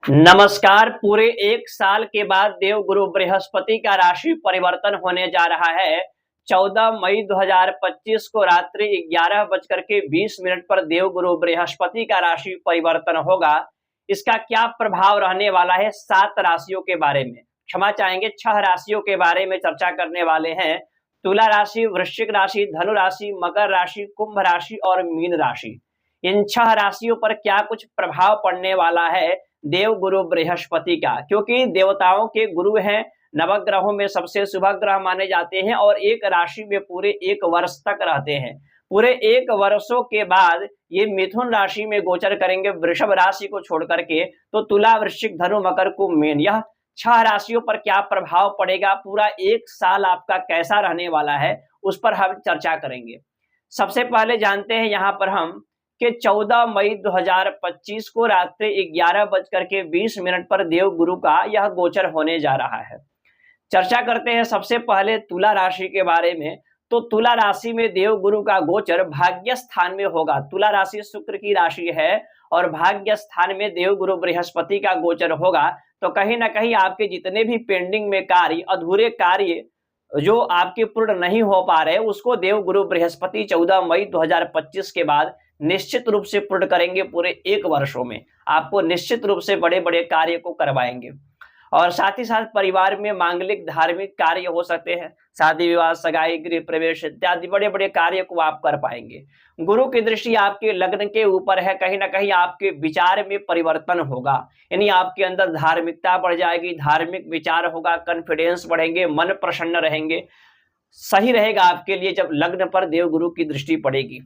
नमस्कार। पूरे एक साल के बाद देवगुरु बृहस्पति का राशि परिवर्तन होने जा रहा है। 14 मई 2025 को रात्रि 11:20 पर देवगुरु बृहस्पति का राशि परिवर्तन होगा। इसका क्या प्रभाव रहने वाला है 7 राशियों के बारे में, क्षमा चाहेंगे 6 राशियों के बारे में चर्चा करने वाले हैं। तुला राशि, वृश्चिक राशि, धनु राशि, मकर राशि, कुंभ राशि और मीन राशि। इन 6 राशियों पर क्या कुछ प्रभाव पड़ने वाला है देव गुरु बृहस्पति का, क्योंकि देवताओं के गुरु हैं, नवग्रहों में सबसे शुभ ग्रह माने जाते हैं और एक राशि में पूरे 1 वर्ष तक रहते हैं। पूरे 1 वर्षों के बाद ये मिथुन राशि में गोचर करेंगे वृषभ राशि को छोड़ करके। तो तुला, वृश्चिक, धनु, मकर, कुंभ, मीन, यह 6 राशियों पर क्या प्रभाव पड़ेगा, पूरा 1 साल आपका कैसा रहने वाला है, उस पर हम चर्चा करेंगे। सबसे पहले जानते हैं यहाँ पर हम कि 14 मई 2025 को रात्रि 11:20 पर देव गुरु का यह गोचर होने जा रहा है। चर्चा करते हैं सबसे पहले तुला राशि के बारे में। तो तुला राशि में देव गुरु का गोचर भाग्य स्थान में होगा। तुला राशि शुक्र की राशि है और भाग्य स्थान में देव गुरु बृहस्पति का गोचर होगा। तो कहीं ना कहीं आपके जितने भी पेंडिंग में कार्य, अधूरे कार्य जो आपके पूर्ण नहीं हो पा रहे, उसको देव गुरु बृहस्पति 14 मई 2025 के बाद निश्चित रूप से पूर्ण करेंगे। पूरे 1 वर्षों में आपको निश्चित रूप से बड़े बड़े कार्य को करवाएंगे। और साथ ही साथ परिवार में मांगलिक धार्मिक कार्य हो सकते हैं, शादी विवाह, सगाई, गृह प्रवेश इत्यादि बड़े बड़े कार्य को आप कर पाएंगे। गुरु की दृष्टि आपके लग्न के ऊपर है, कहीं ना कहीं आपके विचार में परिवर्तन होगा, यानी आपके अंदर धार्मिकता बढ़ जाएगी, धार्मिक विचार होगा, कॉन्फिडेंस बढ़ेंगे, मन प्रसन्न रहेंगे। सही रहेगा आपके लिए जब लग्न पर देव गुरु की दृष्टि पड़ेगी।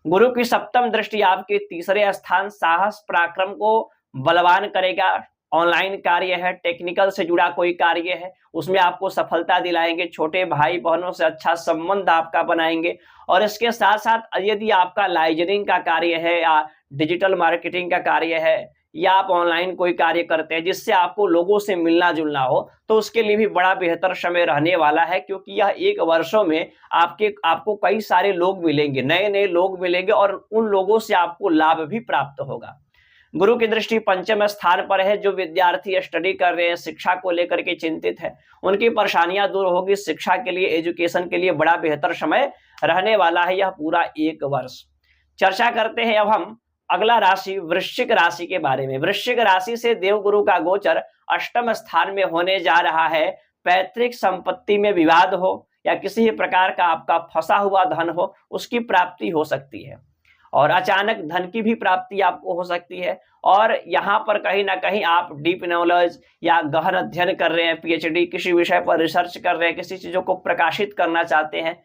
गुरु की सप्तम दृष्टि आपके तीसरे स्थान साहस पराक्रम को बलवान करेगा। ऑनलाइन कार्य है, टेक्निकल से जुड़ा कोई कार्य है, उसमें आपको सफलता दिलाएंगे। छोटे भाई बहनों से अच्छा संबंध आपका बनाएंगे। और इसके साथ साथ यदि आपका लाइजनिंग का कार्य है या डिजिटल मार्केटिंग का कार्य है या आप ऑनलाइन कोई कार्य करते हैं जिससे आपको लोगों से मिलना जुलना हो, तो उसके लिए भी बड़ा बेहतर समय रहने वाला है, क्योंकि यह 1 वर्षों में आपको कई सारे लोग मिलेंगे, नए नए लोग मिलेंगे और उन लोगों से आपको लाभ भी प्राप्त होगा। गुरु की दृष्टि पंचम स्थान पर है। जो विद्यार्थी स्टडी कर रहे हैं, शिक्षा को लेकर के चिंतित है, उनकी परेशानियां दूर होगी। शिक्षा के लिए, एजुकेशन के लिए बड़ा बेहतर समय रहने वाला है यह पूरा 1 वर्ष। चर्चा करते हैं अब हम अगला राशि वृश्चिक राशि के बारे में। वृश्चिक राशि से देवगुरु का गोचर अष्टम स्थान में होने जा रहा है। पैतृक संपत्ति में विवाद हो या किसी भी प्रकार का आपका फंसा हुआ धन हो, उसकी प्राप्ति हो सकती है और अचानक धन की भी प्राप्ति आपको हो सकती है। और यहाँ पर कहीं ना कहीं आप डीप नॉलेज या गहन अध्ययन कर रहे हैं, पीएचडी किसी विषय पर रिसर्च कर रहे हैं, किसी चीजों को प्रकाशित करना चाहते हैं,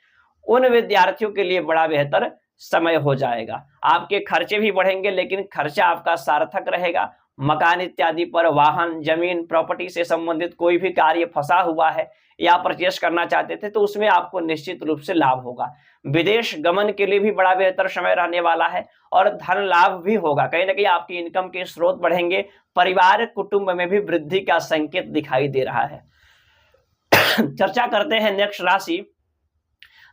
उन विद्यार्थियों के लिए बड़ा बेहतर समय हो जाएगा। आपके खर्चे भी बढ़ेंगे लेकिन खर्चा आपका सार्थक रहेगा। मकान इत्यादि पर, वाहन, जमीन, प्रॉपर्टी से संबंधित कोई भी कार्य फंसा हुआ है या परचेस करना चाहते थे तो उसमें आपको निश्चित रूप से लाभ होगा। विदेश गमन के लिए भी बड़ा बेहतर समय रहने वाला है और धन लाभ भी होगा। कहीं ना कहीं आपकी इनकम के स्रोत बढ़ेंगे। परिवार कुटुंब में भी वृद्धि का संकेत दिखाई दे रहा है। चर्चा करते हैं नेक्स्ट राशि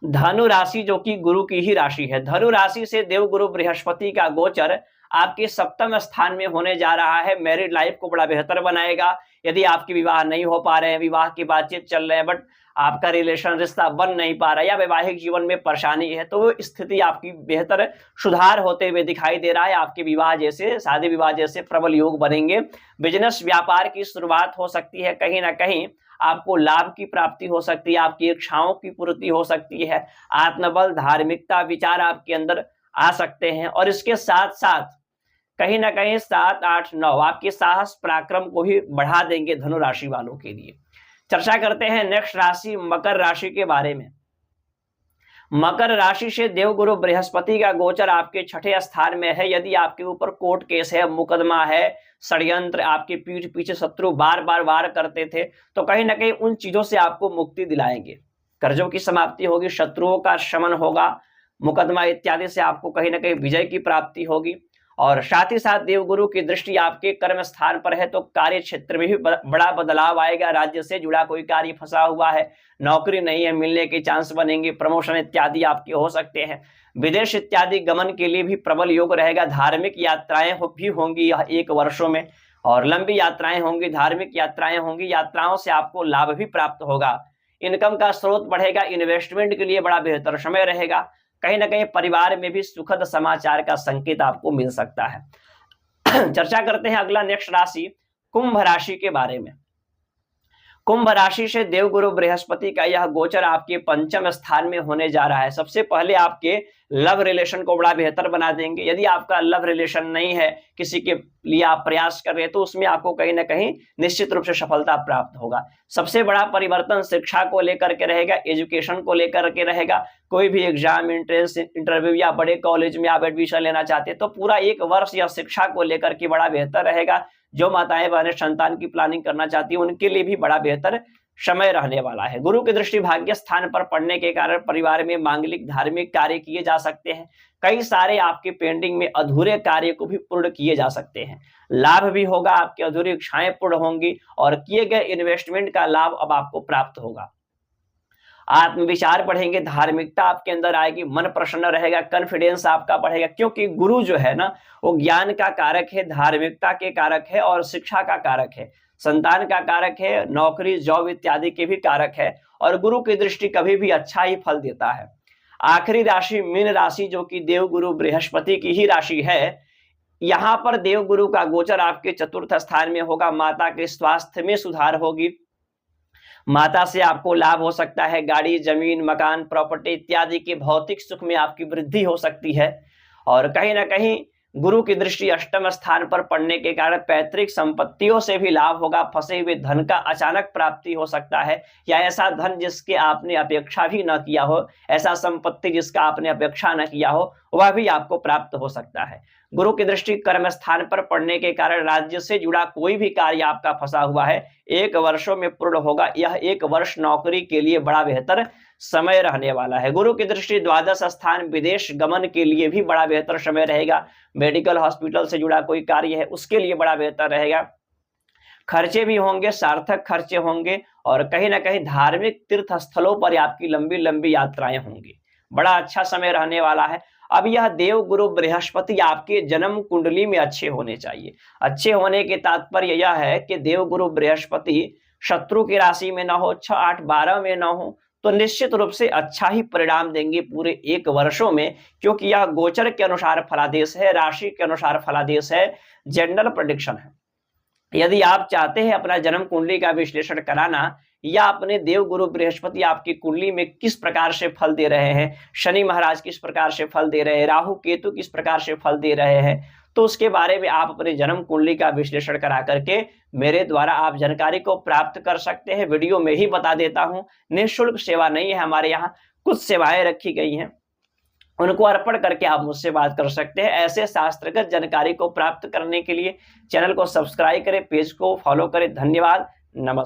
धनु राशि, जो कि गुरु की ही राशि है। धनु राशि से देव गुरु बृहस्पति का गोचर आपके सप्तम स्थान में होने जा रहा है। मैरिड लाइफ को बड़ा बेहतर बनाएगा। यदि आपके विवाह नहीं हो पा रहे हैं, विवाह की बातचीत चल रहे हैं बट आपका रिलेशन, रिश्ता बन नहीं पा रहा है या वैवाहिक जीवन में परेशानी है, तो वो स्थिति आपकी बेहतर सुधार होते हुए दिखाई दे रहा है। आपके विवाह जैसे, शादी विवाह जैसे प्रबल योग बनेंगे। बिजनेस व्यापार की शुरुआत हो सकती है। कहीं ना कहीं आपको लाभ की प्राप्ति हो सकती है, आपकी इच्छाओं की पूर्ति हो सकती है। आत्मबल, धार्मिकता, विचार आपके अंदर आ सकते हैं। और इसके साथ साथ कहीं ना कहीं 7, 8, 9 आपके साहस पराक्रम को भी बढ़ा देंगे धनु राशि वालों के लिए। चर्चा करते हैं नेक्स्ट राशि मकर राशि के बारे में। मकर राशि से देवगुरु बृहस्पति का गोचर आपके 6ठे स्थान में है। यदि आपके ऊपर कोर्ट केस है, मुकदमा है, षड्यंत्र, आपके पीठ पीछे शत्रु बार बार वार करते थे, तो कहीं ना कहीं उन चीजों से आपको मुक्ति दिलाएंगे। कर्जों की समाप्ति होगी, शत्रुओं का शमन होगा, मुकदमा इत्यादि से आपको कहीं ना कहीं विजय की प्राप्ति होगी। और साथ ही साथ देवगुरु की दृष्टि आपके कर्म स्थान पर है तो कार्य क्षेत्र में भी बड़ा बदलाव आएगा। राज्य से जुड़ा कोई कार्य फंसा हुआ है, नौकरी नहीं है, मिलने के चांस बनेंगे, प्रमोशन इत्यादि आपके हो सकते हैं। विदेश इत्यादि गमन के लिए भी प्रबल योग रहेगा। धार्मिक यात्राएं भी होंगी यह 1 वर्षों में। और लंबी यात्राएं होंगी, धार्मिक यात्राएं होंगी, यात्राओं से आपको लाभ भी प्राप्त होगा। इनकम का स्रोत बढ़ेगा, इन्वेस्टमेंट के लिए बड़ा बेहतर समय रहेगा। कहीं ना कहीं परिवार में भी सुखद समाचार का संकेत आपको मिल सकता है। चर्चा करते हैं अगला नेक्स्ट राशि कुंभ राशि के बारे में। कुंभ राशि से देवगुरु बृहस्पति का यह गोचर आपके पंचम स्थान में होने जा रहा है। सबसे पहले आपके लव रिलेशन को बड़ा बेहतर बना देंगे। यदि आपका लव रिलेशन नहीं है, किसी के लिए आप प्रयास कर रहे हैं, तो उसमें आपको कहीं ना कहीं निश्चित रूप से सफलता प्राप्त होगा। सबसे बड़ा परिवर्तन शिक्षा को लेकर के रहेगा, एजुकेशन को लेकर के रहेगा। कोई भी एग्जाम, एंट्रेंस, इंटरव्यू या बड़े कॉलेज में आप एडमिशन लेना चाहते हैं तो पूरा एक वर्ष या शिक्षा को लेकर के बड़ा बेहतर रहेगा। जो माताएं बहनें संतान की प्लानिंग करना चाहती है उनके लिए भी बड़ा बेहतर समय रहने वाला है। गुरु की दृष्टि भाग्य स्थान पर पड़ने के कारण परिवार में मांगलिक धार्मिक कार्य किए जा सकते हैं। कई सारे आपके पेंडिंग में अधूरे कार्य को भी पूर्ण किए जा सकते हैं। लाभ भी होगा, आपकी अधूरी इच्छाएं पूर्ण होंगी और किए गए इन्वेस्टमेंट का लाभ अब आपको प्राप्त होगा। आत्मविचार बढ़ेंगे, धार्मिकता आपके अंदर आएगी, मन प्रसन्न रहेगा, कॉन्फिडेंस आपका बढ़ेगा, क्योंकि गुरु जो है ना वो ज्ञान का कारक है, धार्मिकता के कारक है और शिक्षा का कारक है, संतान का कारक है, नौकरी जॉब इत्यादि के भी कारक है। और गुरु की दृष्टि कभी भी अच्छा ही फल देता है। आखिरी राशि मीन राशि, जो कि देवगुरु बृहस्पति की ही राशि है। यहां पर देवगुरु का गोचर आपके चतुर्थ स्थान में होगा। माता के स्वास्थ्य में सुधार होगी, माता से आपको लाभ हो सकता है, गाड़ी, जमीन, मकान, प्रॉपर्टी इत्यादि के भौतिक सुख में आपकी वृद्धि हो सकती है। और कहीं ना कहीं गुरु की दृष्टि अष्टम स्थान पर पड़ने के कारण पैतृक संपत्तियों से भी लाभ होगा। फंसे हुए धन का अचानक प्राप्ति हो सकता है, या ऐसा धन जिसके आपने अपेक्षा भी न किया हो, ऐसा संपत्ति जिसका आपने अपेक्षा न किया हो, वह भी आपको प्राप्त हो सकता है। गुरु की दृष्टि कर्म स्थान पर पड़ने के कारण राज्य से जुड़ा कोई भी कार्य आपका फंसा हुआ है 1 वर्षों में पूर्ण होगा। यह 1 वर्ष नौकरी के लिए बड़ा बेहतर समय रहने वाला है। गुरु की दृष्टि द्वादश स्थान विदेश गमन के लिए भी बड़ा बेहतर समय रहेगा। मेडिकल हॉस्पिटल से जुड़ा कोई कार्य है उसके लिए बड़ा बेहतर रहेगा। खर्चे भी होंगे, सार्थक खर्चे होंगे और कहीं ना कहीं धार्मिक तीर्थ स्थलों पर आपकी लंबी लंबी यात्राएं होंगी। बड़ा अच्छा समय रहने वाला है। अब यह देव गुरु बृहस्पति आपके जन्म कुंडली में अच्छे होने चाहिए। अच्छे होने के तात्पर्य यह है कि देव गुरु बृहस्पति शत्रु की राशि में ना हो, 6, 8, 12 में ना हो, तो निश्चित रूप से अच्छा ही परिणाम देंगे पूरे 1 वर्षों में, क्योंकि यह गोचर के अनुसार फलादेश है, राशि के अनुसार फलादेश है, जनरल प्रेडिक्शन है। यदि आप चाहते हैं अपना जन्म कुंडली का विश्लेषण कराना या अपने देव गुरु बृहस्पति आपकी कुंडली में किस प्रकार से फल दे रहे हैं, शनि महाराज किस प्रकार से फल दे रहे हैं, राहु केतु किस प्रकार से फल दे रहे हैं, तो उसके बारे में आप अपने जन्म कुंडली का विश्लेषण करा करके मेरे द्वारा आप जानकारी को प्राप्त कर सकते हैं। वीडियो में ही बता देता हूं, निःशुल्क सेवा नहीं है हमारे यहाँ, कुछ सेवाएं रखी गई हैं, उनको अर्पण करके आप मुझसे बात कर सकते हैं। ऐसे शास्त्रगत जानकारी को प्राप्त करने के लिए चैनल को सब्सक्राइब करें, पेज को फॉलो करें। धन्यवाद, नमस्कार।